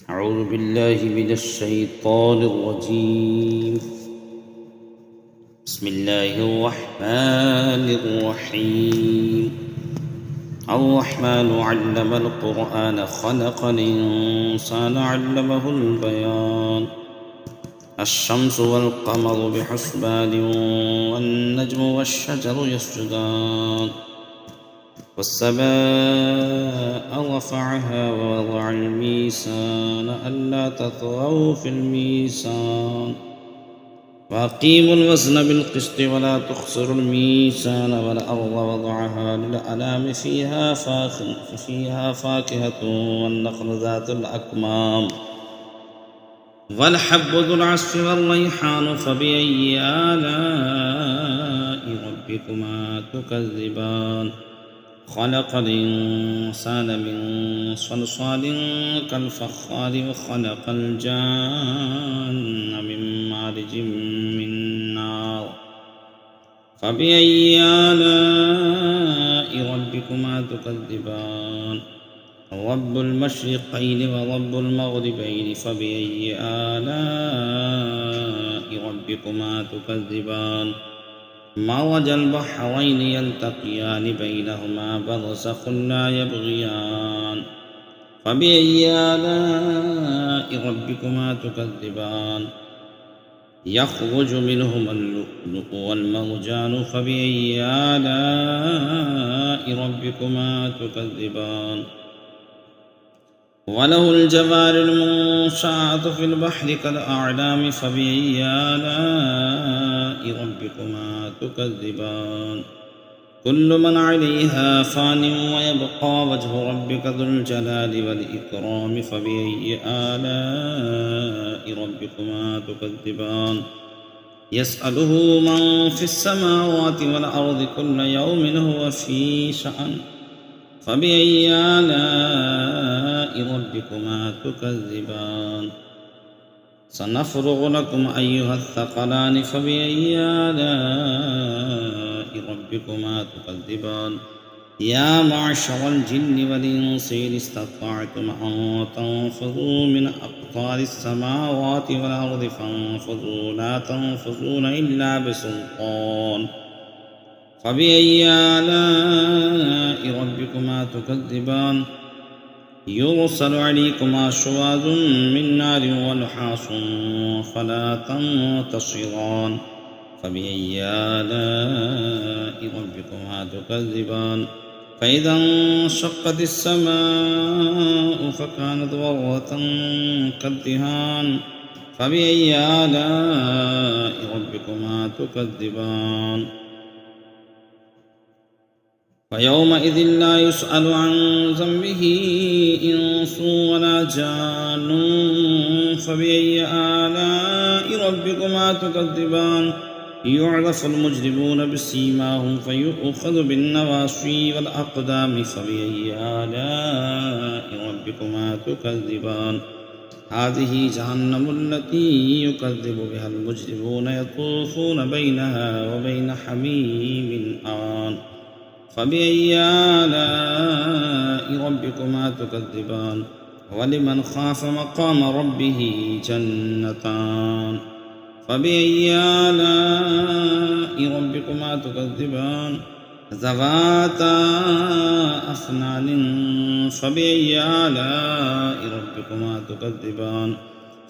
أعوذ بالله من الشيطان الرجيم. بسم الله الرحمن الرحيم. الرحمن علم القرآن خلق الإنسان علمه البيان. الشمس والقمر بحسبان والنجم والشجر يسجدان والسماء رفعها ووضع الميزان ألا تطغوا في الميزان وأقيموا الوزن بالقسط ولا تخسروا الميزان والأرض وضعها للأنام فيها فاكهة والنخل ذات الأكمام والحب ذو العصف والريحان فبأي آلاء ربكما تكذبان خلق الإنسان من صلصال كالفخار وخلق الجان من مارج من نار فبأي آلاء ربكما تكذبان رب المشرقين ورب المغربين فبأي آلاء ربكما تكذبان مرج البحرين يلتقيان بينهما برزخ لا يبغيان فبأي آلاء ربكما تكذبان يخرج منهما اللؤلؤ والمرجان فبأي آلاء ربكما تكذبان وله الجوار المنشآت في البحر كالأعلام فبأي آلاء ربكما تكذبان كل من عليها فان ويبقى وجه ربك ذو الجلال والإكرام فبأي آلاء ربكما تكذبان يسأله من في السماوات والأرض كل يوم هو في شأن فبأي آلاء ربكما تكذبان سنفرغ لكم أيها الثقلان فبأي آلاء ربكما تكذبان يا معشر الجن والإنس إن استطعتم أن تنفذوا من أقطار السماوات والأرض فانفذوا لا تنفذون إلا بسلطان فبأي آلاء ربكما تكذبان يرسل عليكما شواظ من نار ونحاس فلا تنتصران فبأي آلاء ربكما تكذبان فإذا انشقت السماء فكانت وردة كالدهان فبأي آلاء ربكما تكذبان فيومئذ لا يسأل عن ذنبه إنس ولا جان فبأي آلاء ربكما تكذبان يعرف المجرمون بسيماهم فيؤخذ بالنواصي والأقدام فبأي آلاء ربكما تكذبان هذه جهنم التي يكذب بها المجرمون يطوفون بينها وبين حميم آن فبأي آلاء ربكما تكذبان ولمن خاف مقام ربه جنتان فبأي آلاء ربكما تكذبان ذواتا أفنان فبأي آلاء ربكما تكذبان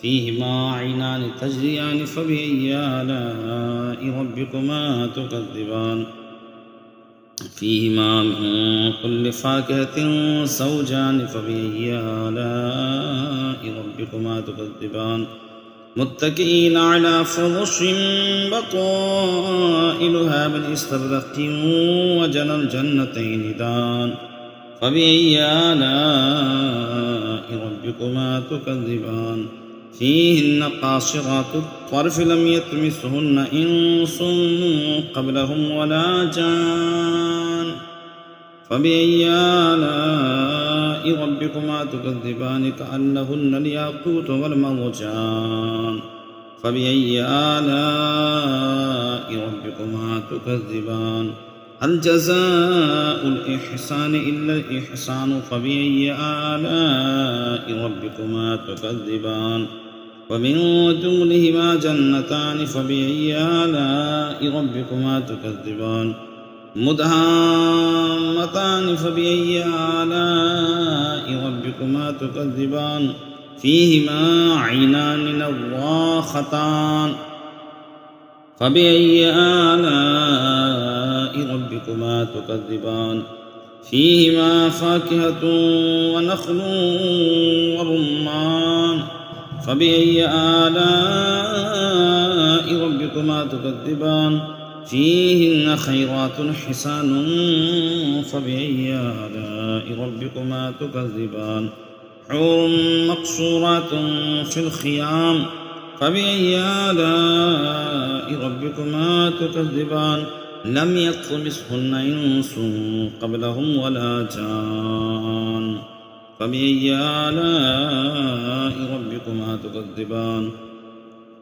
فيهما عينان تجريان فبأي آلاء ربكما تكذبان فيهما من كل فاكهة زوجان فبأي آلاء ربكما تكذبان متكئين على فرش بطائلها من استبرق وجنى الجنتين دان فبأي آلاء ربكما تكذبان فيهن قاصرات الطرف لم يطمثهن إنس قبلهم ولا جان فبأي آلاء ربكما تكذبان كأنهن الياقوت والمرجان فبأي آلاء ربكما تكذبان هل جزاء الإحسان إلا الإحسان فبأي آلاء ربكما تكذبان ومن دونهما جنتان فبأي آلاء ربكما تكذبان مدهامتان فبأي آلاء ربكما تكذبان فيهما عينان نضاختان فبأي آلاء ربكما تكذبان فيهما فاكهة ونخل ورمان فبأي آلاء ربكما تكذبان فيهن خيرات حسان فبأي آلاء ربكما تكذبان حور مقصورات في الخيام فبأي آلاء ربكما تكذبان لم يطمثهن إنس قبلهم ولا جان فبأي آلاء ربكما تكذبان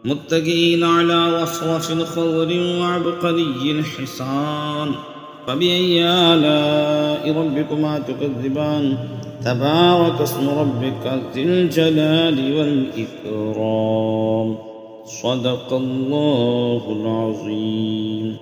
متكئين على رفرف خضر وعبقري حسان فبأي آلاء ربكما تكذبان تبارك اسم ربك ذي الجلال والإكرام صدق الله العظيم.